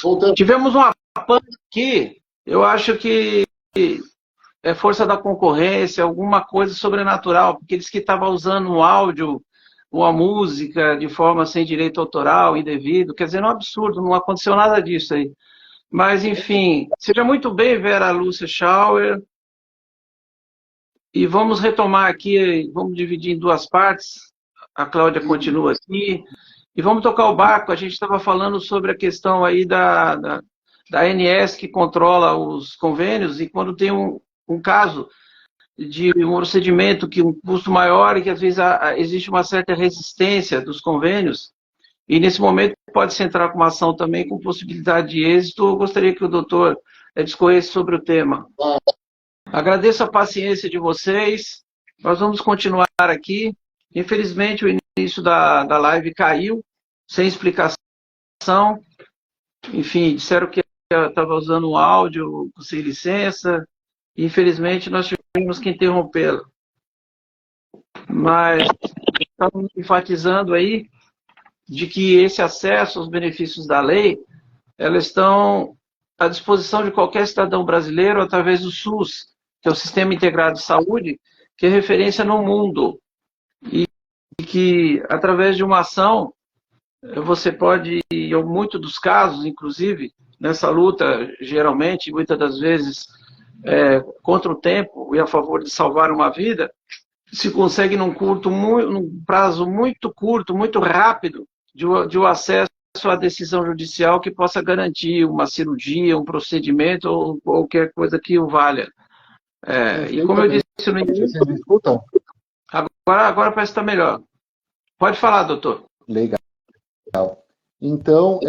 Voltando. Tivemos uma pane aqui, eu acho que é força da concorrência, alguma coisa sobrenatural, porque eles que estavam usando um áudio, uma música de forma sem direito autoral, indevido, quer dizer, não é um absurdo, não aconteceu nada disso aí. Mas, enfim, seja muito bem, Vera Lúcia Schauer, e vamos retomar aqui, vamos dividir em duas partes, a Cláudia continua aqui, e vamos tocar o barco. A gente estava falando sobre a questão aí da ANS que controla os convênios, e quando tem um caso de um procedimento que um custo maior e que às vezes existe uma certa resistência dos convênios, e nesse momento pode-se entrar com uma ação também com possibilidade de êxito. Eu gostaria que o doutor discorresse sobre o tema. Agradeço a paciência de vocês, nós vamos continuar aqui. Infelizmente o início da live caiu, sem explicação, enfim, disseram que eu estava usando um áudio sem licença, e infelizmente nós tivemos que interrompê-la. Mas estamos enfatizando aí de que esse acesso aos benefícios da lei, elas estão à disposição de qualquer cidadão brasileiro através do SUS, que é o Sistema Integrado de Saúde, que é referência no mundo, e que através de uma ação você pode, em muitos dos casos, inclusive, nessa luta, geralmente, muitas das vezes, contra o tempo e a favor de salvar uma vida, se consegue num prazo muito curto, muito rápido, de um acesso à decisão judicial que possa garantir uma cirurgia, um procedimento ou qualquer coisa que o valha. E como eu disse no início... Vocês me escutam? Agora parece que está melhor. Pode falar, doutor. Legal. Então,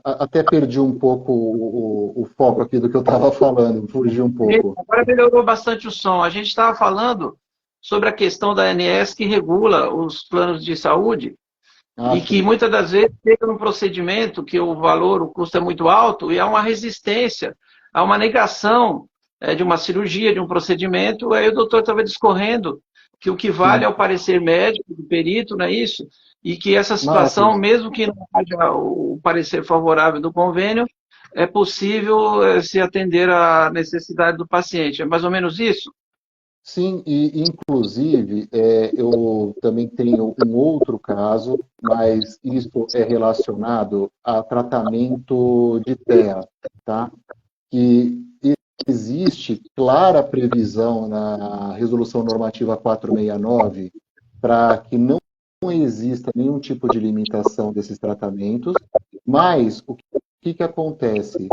até perdi um pouco o foco aqui do que eu estava falando, fugi um pouco. Agora melhorou bastante o som. A gente estava falando sobre a questão da ANS que regula os planos de saúde e que muitas das vezes chega num procedimento que o valor, o custo é muito alto e há uma resistência, há uma negação de uma cirurgia, de um procedimento. Aí o doutor estava discorrendo que o que vale é o parecer médico, do perito, não é isso? E que essa situação, mesmo que não haja o parecer favorável do convênio, é possível se atender à necessidade do paciente. É mais ou menos isso? Sim, e inclusive eu também tenho um outro caso, mas isso é relacionado a tratamento de terra, tá? Que existe clara previsão na Resolução Normativa 469 para que não exista nenhum tipo de limitação desses tratamentos, mas o que acontece?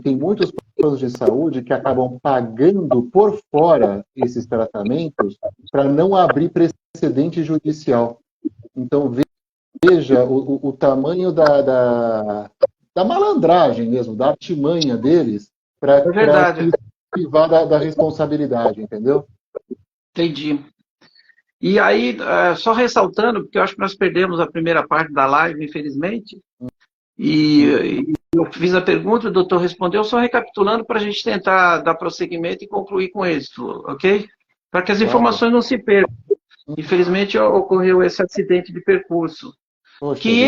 Tem muitos planos de saúde que acabam pagando por fora esses tratamentos para não abrir precedente judicial. Então, veja o tamanho da malandragem mesmo, da artimanha deles, para privar da responsabilidade, entendeu? Entendi. E aí, só ressaltando, porque eu acho que nós perdemos a primeira parte da live, infelizmente, e eu fiz a pergunta, o doutor respondeu, só recapitulando para a gente tentar dar prosseguimento e concluir com êxito, ok? Para que as informações não se percam. Infelizmente, ocorreu esse acidente de percurso. Poxa, que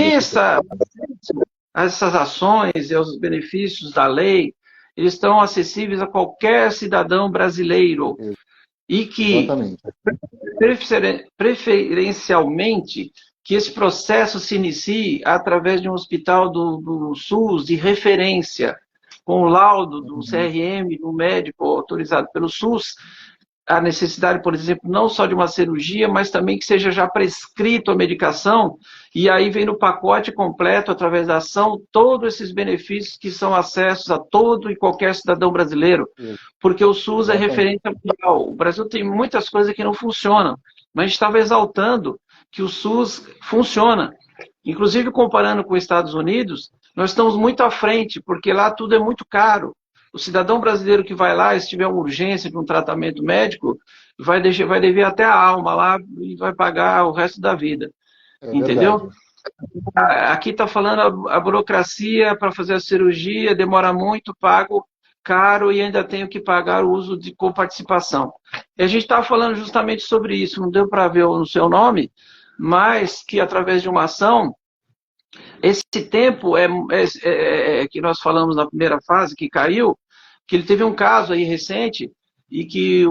essas ações e os benefícios da lei, eles estão acessíveis a qualquer cidadão brasileiro. E que, preferencialmente, que esse processo se inicie através de um hospital do SUS de referência, com o laudo do CRM, do médico autorizado pelo SUS, a necessidade, por exemplo, não só de uma cirurgia, mas também que seja já prescrito a medicação, e aí vem no pacote completo, através da ação, todos esses benefícios que são acessos a todo e qualquer cidadão brasileiro, porque o SUS é referência mundial. O Brasil tem muitas coisas que não funcionam, mas a gente estava exaltando que o SUS funciona. Inclusive, comparando com os Estados Unidos, nós estamos muito à frente, porque lá tudo é muito caro. O cidadão brasileiro que vai lá, se tiver uma urgência de um tratamento médico, vai dever até a alma lá e vai pagar o resto da vida. Entendeu? Aqui está falando a burocracia para fazer a cirurgia, demora muito, pago caro e ainda tenho que pagar o uso de coparticipação. E a gente estava falando justamente sobre isso, não deu para ver no seu nome, mas que através de uma ação, Esse tempo que nós falamos na primeira fase, que caiu, que ele teve um caso aí recente, e que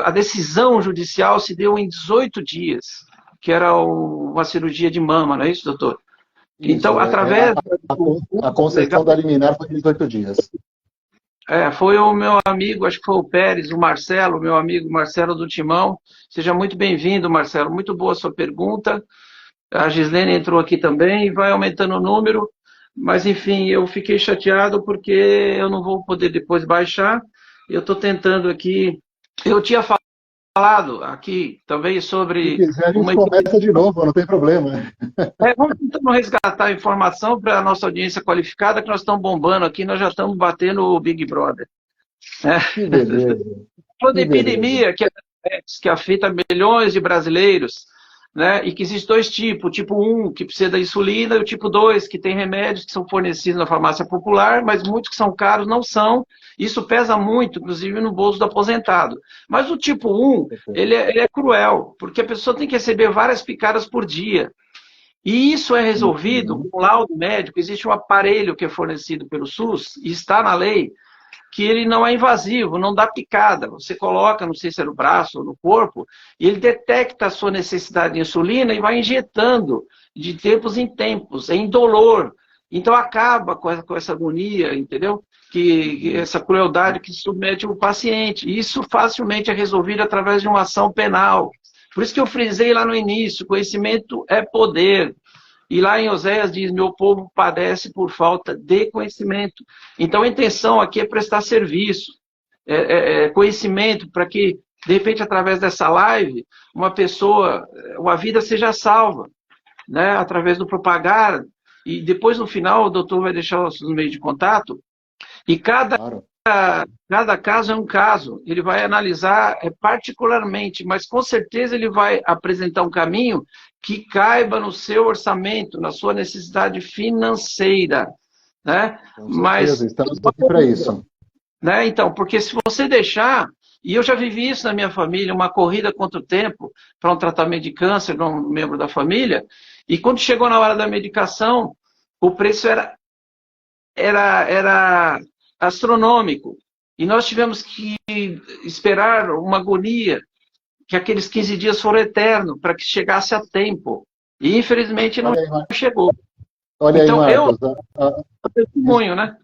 a decisão judicial se deu em 18 dias, que era uma cirurgia de mama, não é isso, doutor? Então, Isso, através a concessão da liminar foi de 18 dias. foi o meu amigo, acho que foi o Pérez, o Marcelo, meu amigo Marcelo do Timão. Seja muito bem-vindo, Marcelo. Muito boa a sua pergunta. A Gislene entrou aqui também e vai aumentando o número. Mas, enfim, eu fiquei chateado porque eu não vou poder depois baixar. Eu estou tentando aqui. Eu tinha falado aqui também sobre. Se quiser, a gente começa de novo, não tem problema. Vamos tentando resgatar a informação para a nossa audiência qualificada, que nós estamos bombando aqui, nós já estamos batendo o Big Brother. Que beleza. Toda epidemia que afeta milhões de brasileiros, né? E que existe dois tipos, o tipo 1, que precisa da insulina, e o tipo 2, que tem remédios que são fornecidos na farmácia popular, mas muitos que são caros não são. Isso pesa muito, inclusive no bolso do aposentado. Mas o tipo 1, ele é cruel, porque a pessoa tem que receber várias picadas por dia. E isso é resolvido com laudo médico. Existe um aparelho que é fornecido pelo SUS, e está na lei, que ele não é invasivo, não dá picada. Você coloca, não sei se é no braço ou no corpo, e ele detecta a sua necessidade de insulina e vai injetando de tempos em tempos, é indolor. Então acaba com essa agonia, entendeu? Que essa crueldade que submete o paciente. Isso facilmente é resolvido através de uma ação penal. Por isso que eu frisei lá no início, conhecimento é poder. E lá em Oséias diz, meu povo padece por falta de conhecimento. Então a intenção aqui é prestar serviço, conhecimento, para que, de repente, através dessa live, uma vida seja salva, né? Através do propagar. E depois, no final, o doutor vai deixar os meios de contato. E cada caso é um caso. Ele vai analisar particularmente, mas com certeza ele vai apresentar um caminho que caiba no seu orçamento, na sua necessidade financeira, né? Mas estamos aqui para isso. Né? Então, porque se você deixar, e eu já vivi isso na minha família, uma corrida contra o tempo para um tratamento de câncer de um membro da família, e quando chegou na hora da medicação, o preço era astronômico. E nós tivemos que esperar uma agonia, que aqueles 15 dias foram eternos, para que chegasse a tempo. E, infelizmente, não chegou. Olha então, aí, Marcos. Testemunho, né?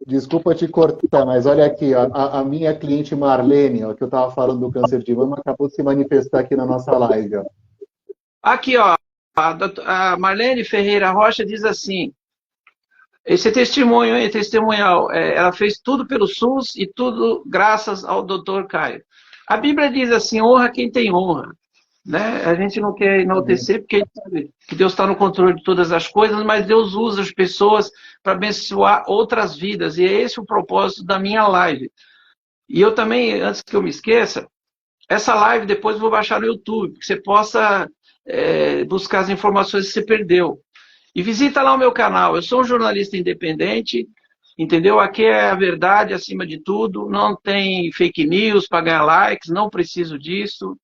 Desculpa te cortar, mas olha aqui, a minha cliente Marlene, ó, que eu estava falando do câncer de mama, acabou de se manifestar aqui na nossa live. Ó. Aqui, ó, a Marlene Ferreira Rocha diz assim, esse testemunho é testemunhal, ela fez tudo pelo SUS e tudo graças ao Dr. Caio. A Bíblia diz assim, honra quem tem honra. Né? A gente não quer enaltecer porque a gente sabe que Deus está no controle de todas as coisas, mas Deus usa as pessoas para abençoar outras vidas, e é esse o propósito da minha live. E eu também, antes que eu me esqueça, essa live depois eu vou baixar no YouTube, que você possa buscar as informações que você perdeu. E visita lá o meu canal, eu sou um jornalista independente, entendeu? Aqui é a verdade acima de tudo, não tem fake news para ganhar likes, não preciso disso.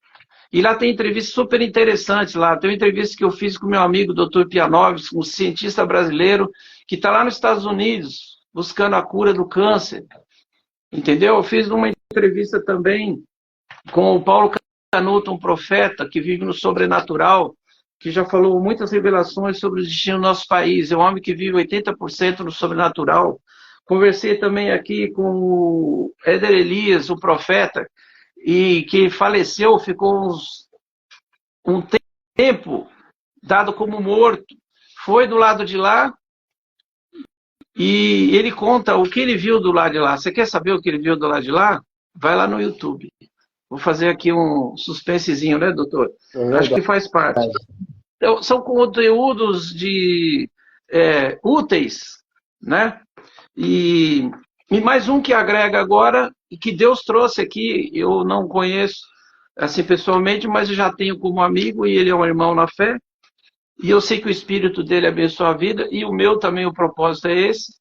E lá tem entrevistas super interessantes lá. Tem uma entrevista que eu fiz com meu amigo Dr. Pianovski, um cientista brasileiro, que está lá nos Estados Unidos, buscando a cura do câncer. Entendeu? Eu fiz uma entrevista também com o Paulo Canuto, um profeta que vive no sobrenatural, que já falou muitas revelações sobre o destino do nosso país. É um homem que vive 80% no sobrenatural. Conversei também aqui com o Éder Elias, o profeta, e que faleceu, ficou um tempo dado como morto, foi do lado de lá, e ele conta o que ele viu do lado de lá. Você quer saber o que ele viu do lado de lá? Vai lá no YouTube. Vou fazer aqui um suspensezinho, né, doutor? Acho que faz parte. Então, são conteúdos úteis, né? E mais um que agrega agora, e que Deus trouxe aqui, eu não conheço assim pessoalmente, mas eu já tenho como amigo, e ele é um irmão na fé, e eu sei que o espírito dele abençoa a vida, e o meu também, o propósito é esse.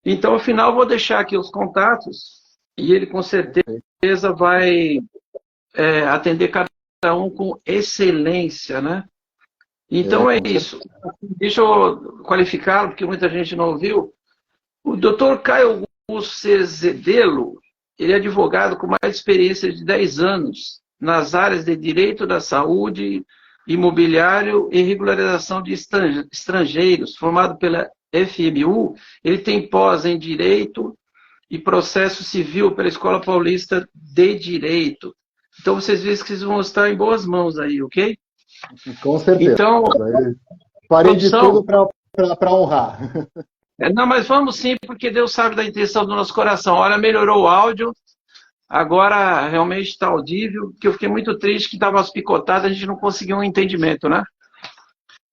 Então, ao final, eu vou deixar aqui os contatos, e ele com certeza vai atender cada um com excelência, né? Então é isso. Deixa eu qualificá-lo, porque muita gente não ouviu. O doutor Caio Augusto Zedelo, ele é advogado com mais experiência de 10 anos nas áreas de direito da saúde, imobiliário e regularização de estrangeiros, formado pela FMU. Ele tem pós em Direito e Processo Civil pela Escola Paulista de Direito. Então, vocês veem que vocês vão estar em boas mãos aí, ok? Com certeza. Então, farei de tudo para honrar. Não, mas vamos sim, porque Deus sabe da intenção do nosso coração. Olha, melhorou o áudio, agora realmente está audível, porque eu fiquei muito triste que estava picotado, a gente não conseguiu um entendimento, né?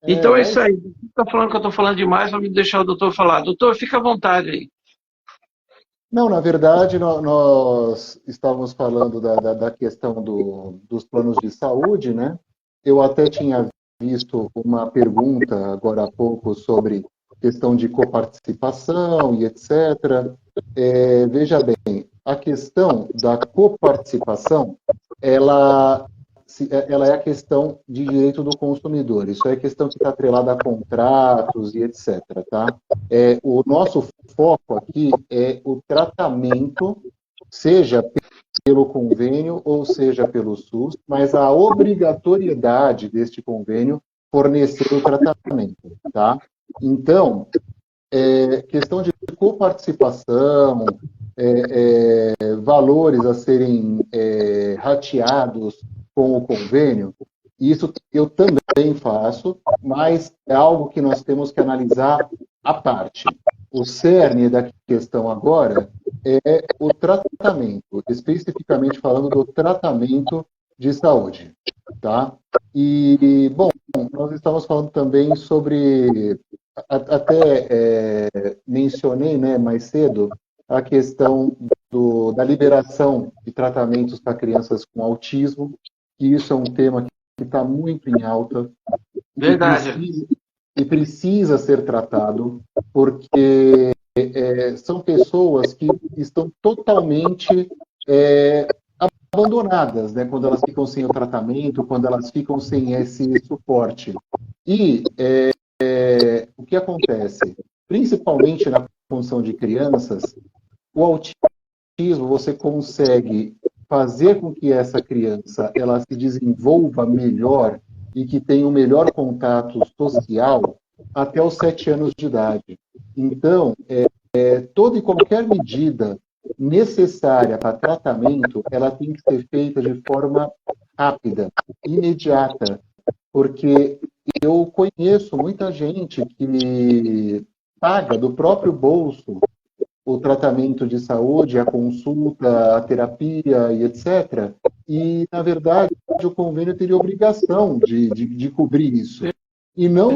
Então é isso aí. Está falando que eu estou falando demais, vou me deixar o doutor falar. Doutor, fica à vontade aí. Não, na verdade, nós estávamos falando da questão dos planos de saúde, né? Eu até tinha visto uma pergunta agora há pouco sobre questão de coparticipação e etc. Veja bem, a questão da coparticipação, ela é a questão de direito do consumidor. Isso é questão que está atrelada a contratos e etc. Tá? O nosso foco aqui é o tratamento, seja pelo convênio ou seja pelo SUS, mas a obrigatoriedade deste convênio fornecer o tratamento. Tá? Então, questão de coparticipação, valores a serem rateados com o convênio, isso eu também faço, mas é algo que nós temos que analisar à parte. O cerne da questão agora é o tratamento, especificamente falando do tratamento de saúde. Tá? E, bom, nós estamos falando também sobre, até mencionei, né, mais cedo, a questão da liberação de tratamentos para crianças com autismo, e isso é um tema que está muito em alta. Verdade. E precisa ser tratado, porque são pessoas que estão totalmente abandonadas, né, quando elas ficam sem o tratamento, quando elas ficam sem esse suporte. E o que acontece? Principalmente na condição de crianças, o autismo você consegue fazer com que essa criança ela se desenvolva melhor e que tenha um melhor contato social até os 7 anos de idade. Então, toda e qualquer medida necessária para tratamento, ela tem que ser feita de forma rápida, imediata, porque eu conheço muita gente que paga do próprio bolso o tratamento de saúde, a consulta, a terapia e etc. E, na verdade, o convênio teria obrigação de cobrir isso. E não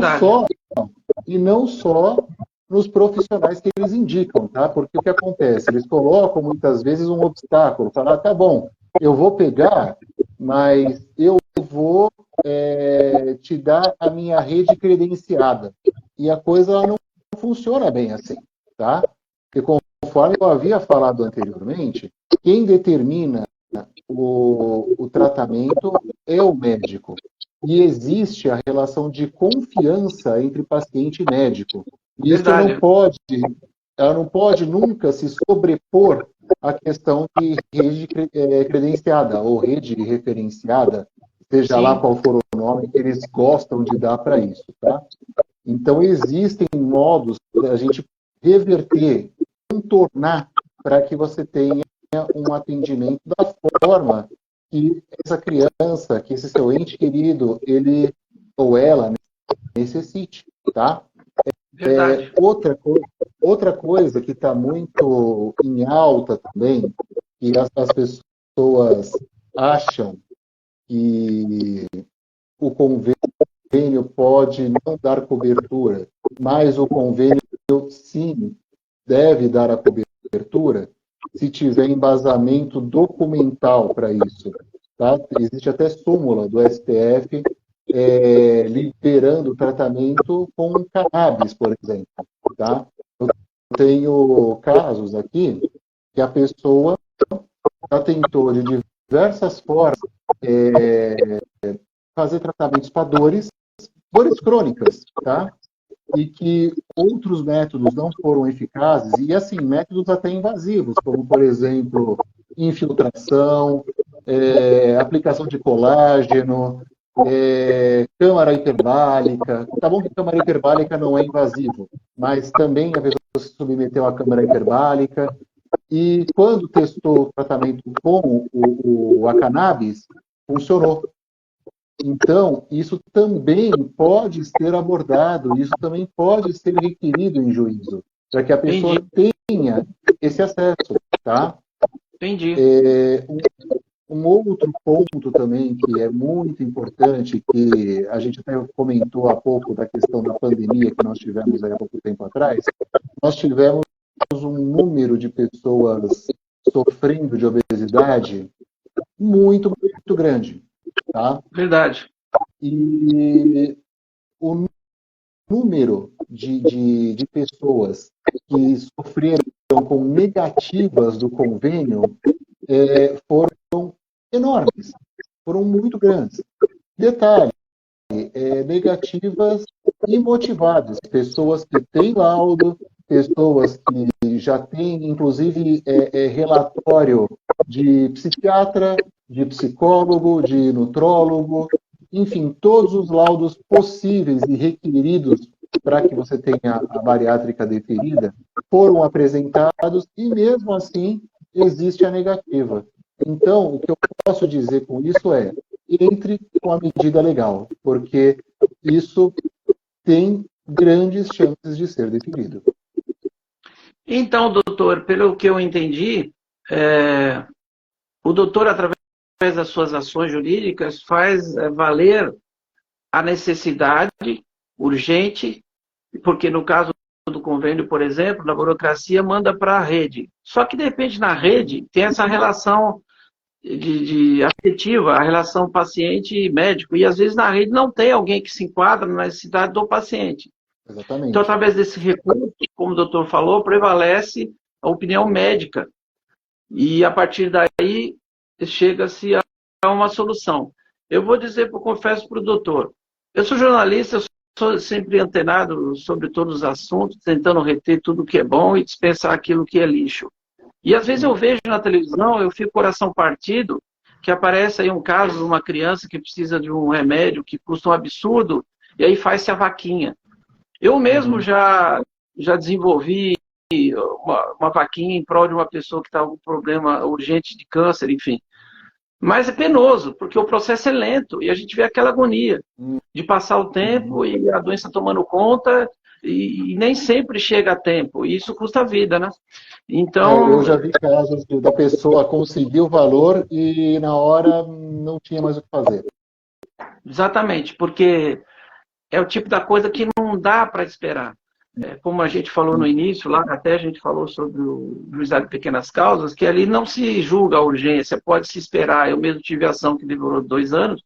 só nos profissionais que eles indicam, tá? Porque o que acontece? Eles colocam, muitas vezes, um obstáculo. Falar, tá bom, eu vou pegar, mas eu vou te dar a minha rede credenciada. E a coisa não funciona bem assim, tá? Porque, conforme eu havia falado anteriormente, quem determina o tratamento é o médico. E existe a relação de confiança entre paciente e médico. E isso ela não pode nunca se sobrepor à questão de rede credenciada ou rede referenciada, seja Sim. lá qual for o nome que eles gostam de dar para isso. Tá? Então, existem modos da gente reverter, contornar, para que você tenha um atendimento da forma que essa criança, que esse seu ente querido, ele ou ela necessite, tá? Verdade. Outra coisa que está muito em alta também, que as pessoas acham que o convênio pode não dar cobertura, mas o convênio sim deve dar a cobertura se tiver embasamento documental para isso. Tá? Existe até súmula do STF liberando o tratamento com cannabis, por exemplo. Tá? Eu tenho casos aqui que a pessoa já tentou de diversas formas fazer tratamentos para dores, dores crônicas, tá? E que outros métodos não foram eficazes, e assim, métodos até invasivos, como, por exemplo, infiltração, aplicação de colágeno, câmara hiperbárica. Tá bom que câmara hiperbárica não é invasivo, mas também a pessoa se submeteu à câmara hiperbárica, e quando testou o tratamento com a cannabis, funcionou. Então, isso também pode ser abordado, isso também pode ser requerido em juízo, para que a pessoa tenha esse acesso, tá? Entendi. Um outro ponto também que é muito importante, que a gente até comentou há pouco da questão da pandemia que nós tivemos aí há pouco tempo atrás, nós tivemos um número de pessoas sofrendo de obesidade muito, muito grande, tá? Verdade. E o número de pessoas que sofreram com negativas do convênio foram enormes, foram muito grandes. Detalhe, negativas imotivadas, pessoas que têm laudo, pessoas que já têm, inclusive, relatório de psiquiatra, de psicólogo, de nutrólogo, enfim, todos os laudos possíveis e requeridos para que você tenha a bariátrica deferida foram apresentados e, mesmo assim, existe a negativa. Então, o que eu posso dizer com isso é: entre com a medida legal, porque isso tem grandes chances de ser definido. Então, doutor, pelo que eu entendi, o doutor, através das suas ações jurídicas, faz valer a necessidade urgente, porque no caso do convênio, por exemplo, na burocracia manda para a rede. Só que, de repente, na rede tem essa relação de afetiva, a relação paciente e médico, e às vezes na rede não tem alguém que se enquadra na necessidade do paciente. Exatamente. Então, através desse recurso, como o doutor falou, prevalece a opinião médica. E, a partir daí, chega-se a uma solução. Eu vou dizer, confesso para o doutor, eu sou jornalista, eu sou sempre antenado sobre todos os assuntos, tentando reter tudo que é bom e dispensar aquilo que é lixo. E, às vezes, eu vejo na televisão, eu fico coração partido, que aparece aí um caso de uma criança que precisa de um remédio que custa um absurdo, e aí faz-se a vaquinha. Eu mesmo já desenvolvi uma vaquinha em prol de uma pessoa que está com um problema urgente de câncer, enfim. Mas é penoso, porque o processo é lento e a gente vê aquela agonia de passar o tempo e a doença tomando conta e nem sempre chega a tempo. E isso custa a vida, né? Então, eu já vi casos da pessoa conseguir o valor e na hora não tinha mais o que fazer. Exatamente, porque é o tipo da coisa que não dá para esperar. Como a gente falou no início, lá até a gente falou sobre o juizado de pequenas causas, que ali não se julga a urgência, pode se esperar. Eu mesmo tive ação que demorou 2 anos,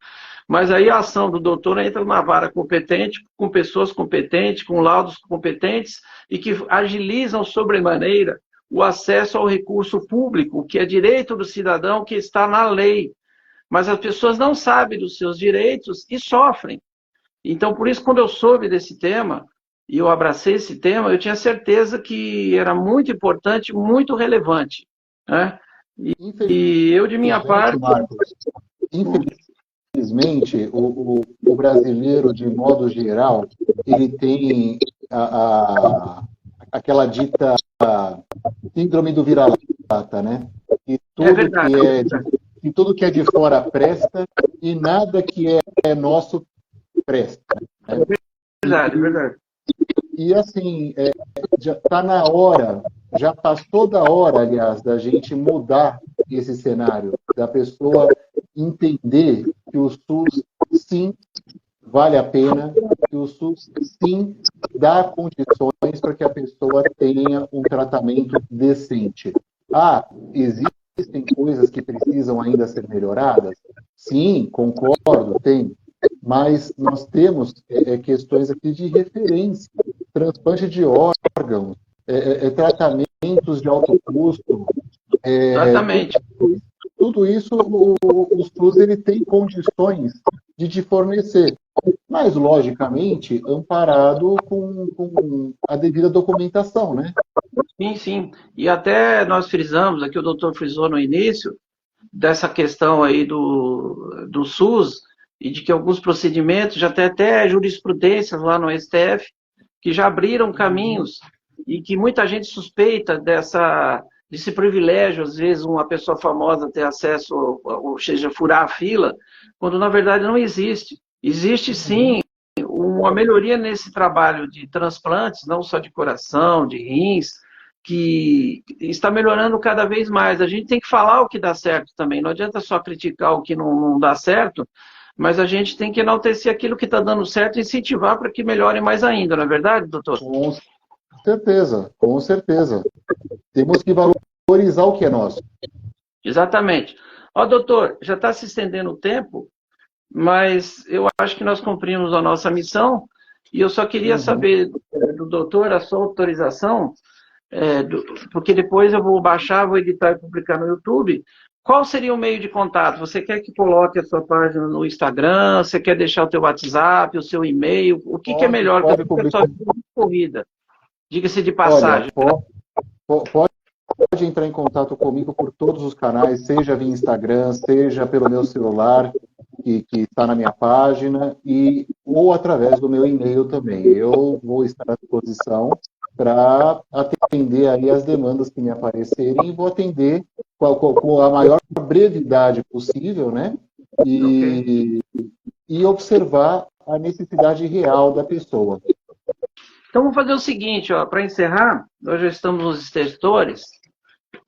mas aí a ação do doutor entra numa vara competente, com pessoas competentes, com laudos competentes, e que agilizam sobremaneira o acesso ao recurso público, que é direito do cidadão, que está na lei. Mas as pessoas não sabem dos seus direitos e sofrem. Então, por isso, quando eu soube desse tema, e eu abracei esse tema, eu tinha certeza que era muito importante, muito relevante. Né? E eu, de minha parte... Marcos, infelizmente, o brasileiro, de modo geral, ele tem aquela dita síndrome do vira-lata, né? E tudo que é de fora presta e nada que é nosso presta. Né? É verdade. E assim, já está na hora, já passou da hora, aliás, da gente mudar esse cenário, da pessoa entender que o SUS, sim, vale a pena, que o SUS, sim, dá condições para que a pessoa tenha um tratamento decente. Existem coisas que precisam ainda ser melhoradas? Sim, concordo, tem. Mas nós temos questões aqui de referência, transplante de órgãos, tratamentos de alto custo. Exatamente. Tudo isso o SUS ele tem condições de te fornecer. mas, logicamente, amparado com a devida documentação, né? Sim, sim. E até nós frisamos, aqui o doutor frisou no início, dessa questão aí do SUS, e de que alguns procedimentos, já tem até jurisprudências lá no STF, que já abriram caminhos, e que muita gente suspeita desse privilégio, às vezes uma pessoa famosa ter acesso, ou seja, furar a fila, quando na verdade não existe. Existe sim uma melhoria nesse trabalho de transplantes, não só de coração, de rins, que está melhorando cada vez mais. A gente tem que falar o que dá certo também. Não adianta só criticar o que não dá certo, mas a gente tem que enaltecer aquilo que está dando certo e incentivar para que melhore mais ainda, não é verdade, doutor? Com certeza, com certeza. Temos que valorizar o que é nosso. Exatamente. Ó, doutor, já está se estendendo o tempo, mas eu acho que nós cumprimos a nossa missão e eu só queria saber do doutor a sua autorização, porque depois eu vou baixar, vou editar e publicar no YouTube. Qual seria o meio de contato? Você quer que coloque a sua página no Instagram? Você quer deixar o teu WhatsApp, o seu e-mail? O que é melhor? Pode Porque a publicar. pessoa fica muito corrida. Diga-se de Olha, passagem. pode entrar em contato comigo por todos os canais, seja via Instagram, seja pelo meu celular, que está na minha página, ou através do meu e-mail também. Eu vou estar à disposição para atender aí as demandas que me aparecerem e vou atender com a maior brevidade possível, né? E observar a necessidade real da pessoa. Então vamos fazer o seguinte, para encerrar, nós já estamos nos estertores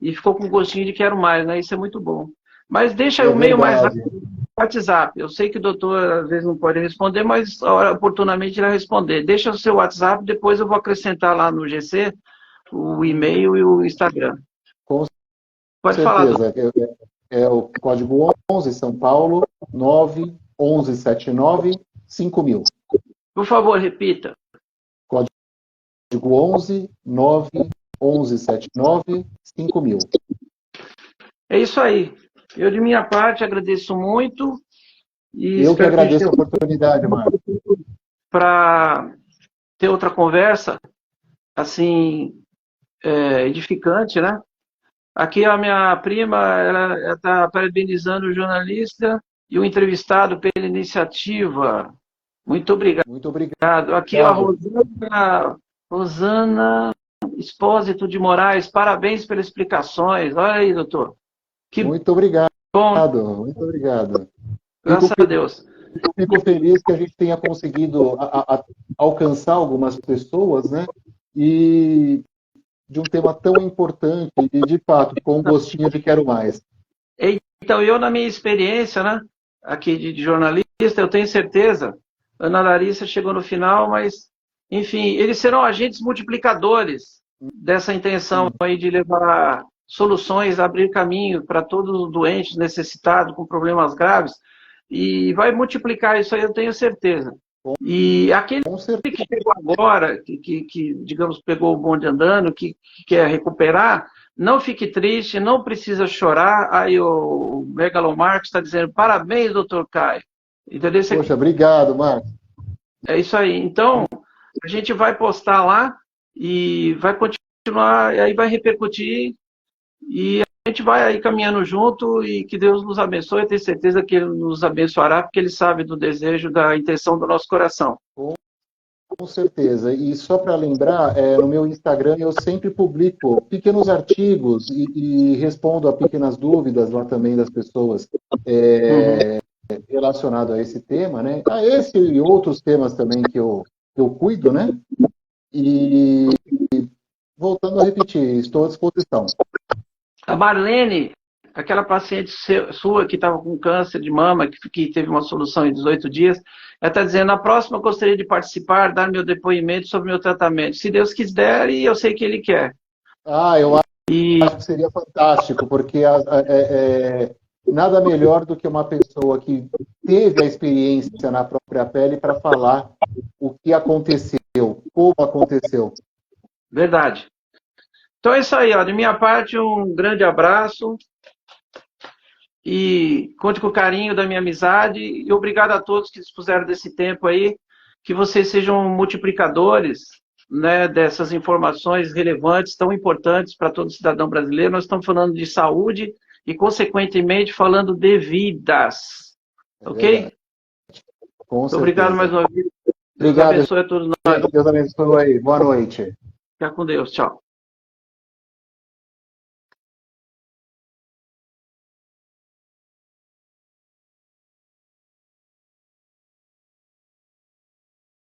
e ficou com gostinho de quero mais, né? Isso é muito bom. Mas deixa o meio mais rápido, WhatsApp. Eu sei que o doutor às vezes não pode responder, mas oportunamente ele vai responder. Deixa o seu WhatsApp, depois eu vou acrescentar lá no GC o e-mail e o Instagram. Com Pode certeza. falar. É o código 11, São Paulo, 91179 5000. Por favor, repita. Código 11 91179 5000. É isso aí. Eu, de minha parte, agradeço muito. E eu que agradeço a oportunidade, Marcos. Para ter outra conversa, assim, edificante, né? Aqui a minha prima, ela está parabenizando o jornalista e o entrevistado pela iniciativa. Muito obrigado. Muito obrigado. Aqui a Rosana Espósito de Moraes, parabéns pelas explicações. Olha aí, doutor. Muito obrigado. Bom. Muito obrigado. Graças a Deus. Fico feliz que a gente tenha conseguido alcançar algumas pessoas, né? E de um tema tão importante e, de fato, com um gostinho de quero mais. Então, eu, na minha experiência, né, aqui de jornalista, eu tenho certeza, a Ana Larissa chegou no final, mas, enfim, eles serão agentes multiplicadores dessa intenção aí de levar soluções, abrir caminho para todos os doentes necessitados com problemas graves, e vai multiplicar isso aí, eu tenho certeza. E aquele que chegou agora, que digamos, pegou o bonde andando, que quer recuperar, não fique triste, não precisa chorar. Aí o Megalomarcos está dizendo, parabéns, doutor Caio. Entendeu? Poxa, obrigado, Marcos. É isso aí. Então, a gente vai postar lá e vai continuar, e aí vai repercutir, e a gente vai aí caminhando junto, e que Deus nos abençoe. Eu tenho certeza que Ele nos abençoará, porque Ele sabe do desejo, da intenção do nosso coração. Com certeza. E só para lembrar, no meu Instagram eu sempre publico pequenos artigos e respondo a pequenas dúvidas lá também das pessoas relacionado a esse tema, né? A esse e outros temas também que eu cuido, né? E voltando a repetir, estou à disposição. A Marlene, aquela paciente sua que estava com câncer de mama, que teve uma solução em 18 dias, ela está dizendo, na próxima eu gostaria de participar, dar meu depoimento sobre meu tratamento. Se Deus quiser, e eu sei que Ele quer. Eu acho que seria fantástico, porque nada melhor do que uma pessoa que teve a experiência na própria pele para falar o que aconteceu, como aconteceu. Verdade. Então é isso aí, ó. De minha parte, um grande abraço E conte com o carinho da minha amizade. E obrigado a todos que dispuseram desse tempo aí. Que vocês sejam multiplicadores, né, dessas informações relevantes, tão importantes para todo cidadão brasileiro. Nós estamos falando de saúde e, consequentemente, falando de vidas. Ok? Verdade. Com Muito certeza. obrigado mais uma vez. Deus Obrigado, abençoe a todos nós. Deus abençoe aí. Boa noite. Fica com Deus. Tchau.